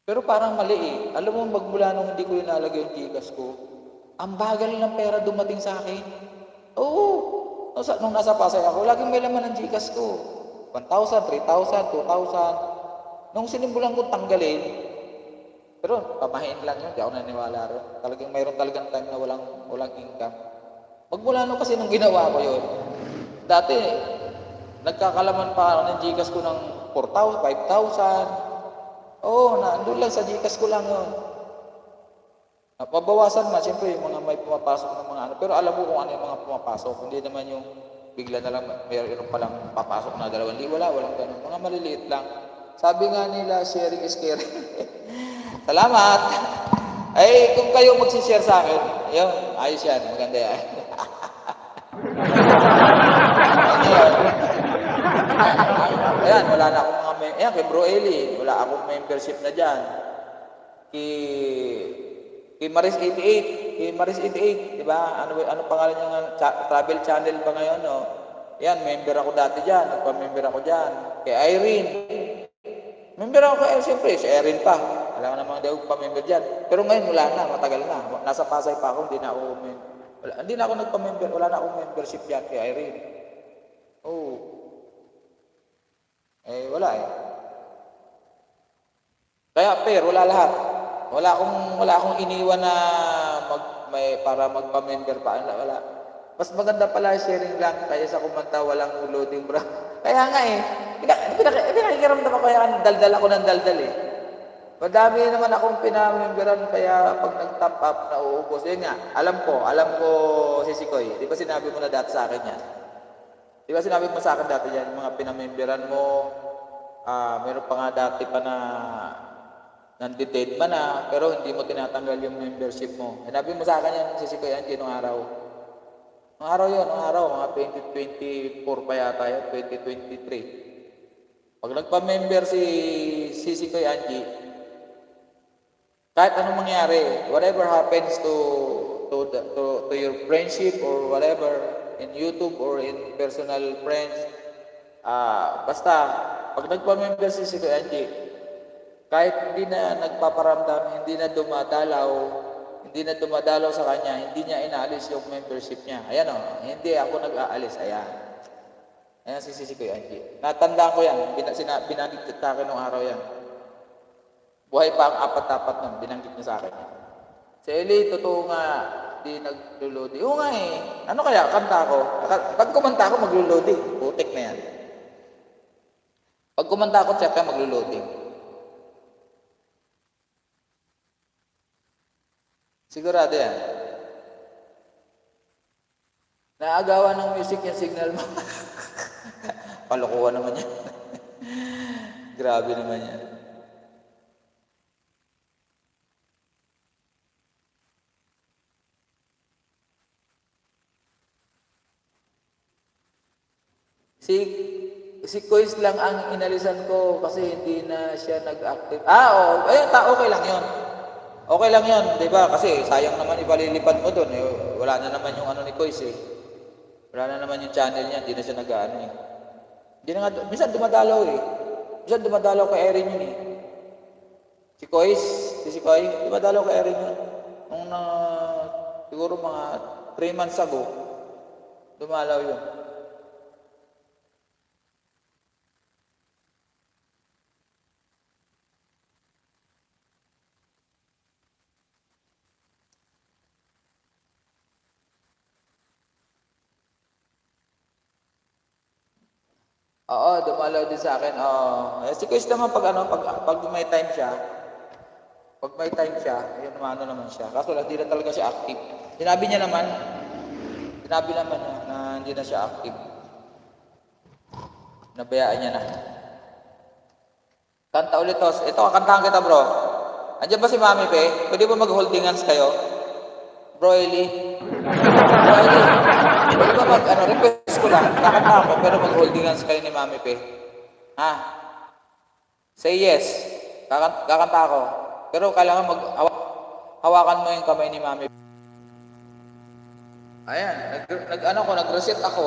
Pero parang mali eh. Alam mo, magmula nung hindi ko inalagay yung Gcash ko, ang bagal ng pera dumating sa akin. Oo. Nung nasa Pasay ako, laging may laman ng Gcash ko. 1,000, 3,000, 2,000. Nung sinimulan ko tanggalin, pero pamahiin lang yun, di ako naniwala rin. Talagang mayroon talagang time na walang income. Magmula nung kasi nung ginawa ko yun, dati, nagkakalaman pa ako ng Gcash ko ng 4,000, 5,000. Oo, naandun lang sa Gcash ko lang yun. Mabawasan man, siyempre yung mga may pumapasok ng mga ano. Pero alam mo kung ano yung mga pumapasok. Hindi naman yung bigla na lang, mayroon palang papasok na 2,000. Walang ganun. Mga maliliit lang. Sabi nga nila, sharing is caring. Salamat! Ay, kung kayo magsishare sa akin, yun, ayos yan. Maganda yan. Ayan, wala na akong mga ayan, kay Bro Eli, wala akong membership na dyan. Kay Maris 88, kay Maris 88, di ba? Ano pangalan niya travel channel ba ngayon, no? Yan, member ako dati dyan, nagpa-member ako dyan. Kay Irene, member ako kay siyempre, si Irene pa. Alam ko namang di ako pa-member dyan. Pero ngayon, wala na, matagal na. Nasa Pasay pa ako, hindi na ako nagpa-member, wala na akong membership dyan kay Irene. Oo. Eh, wala eh. Kaya fair, wala lahat. Wala akong iniwan na para magpa-member pa. Wala. Mas maganda pala sharing lang kaysa kumanta walang loading, bro. Kaya nga eh. Pinakikiramdam ako kaya daldal ako ng daldal eh. Madami naman akong pinamemberan kaya pag nag-top up na uubos. Yun nga, alam ko si Sikoy. Di ba sinabi mo na dati sa akin yan? Di ba sinabi mo sa akin dati yan, mga pinamemberan mo, meron pa nga dati pa na nandidate man na, pero hindi mo tinatanggal yung membership mo. Sinabi mo sa akin yan, si Sikoy Angie, nung araw. Nung araw, mga 2024 pa yata yun, 2023. Pag nagpa-member si Sikoy Angie, kahit anong mangyari, whatever happens to your friendship or whatever, in YouTube or in personal friends, basta, pag nagpa-member si Sikoy Angie, kahit hindi na nagpaparamdam, hindi na dumadalaw sa kanya, hindi niya inaalis yung membership niya. Ayan o, hindi ako nag-aalis. Ayan si Sikoy Angie. Natandaan ko yan, binanggit sa akin nung araw yan. Buhay pa ang apat-apat nun, binanggit niya sa akin. Si Eli, totoo nga, di nag-loading. Oo nga eh. Ano kaya, kanta ko? Pag kumanta ako, mag-loading. Putik na yan. Pag kumanta ako, check ka, mag-loading. Sigurado yan. Naagawan ng music yung signal mo. Kalokohan naman yan. Grabe naman yan. Si Kois lang ang inalisan ko kasi hindi na siya nag-active. Oo. Ayun, okay lang yun. Okay lang yun, di ba? Kasi sayang naman ipalilipad mo doon. Eh, wala na naman yung ano ni Kois eh. Wala na naman yung channel niya, hindi na siya nag-ano eh. Hindi na nga, minsan dumadalaw eh. Minsan dumadalaw kay Erin yun eh. Si Sikoy, dumadalaw kay Erin yun. Nung siguro mga 3 months ago, dumalaw yun. Oo, dumalaw din sa akin. Si Chris naman pag may time siya, ayun naman siya. Kaso lang, hindi na talaga siya active. Sinabi naman niya na hindi na siya active. Nabayaan niya na. Kanta ulit to. Ito, kantahan kita bro. Andiyan ba si Mami Pe? Pwede ba mag-holding hands kayo? Bro Eli. Pwede ba request ko lang, kakanta ako, pero mag-holding hands kayo ni Mami Pe. Ha? Say yes. Kakanta ako. Pero kailangan hawakan mo yung kamay ni Mami. Ayan, nag-reset ako.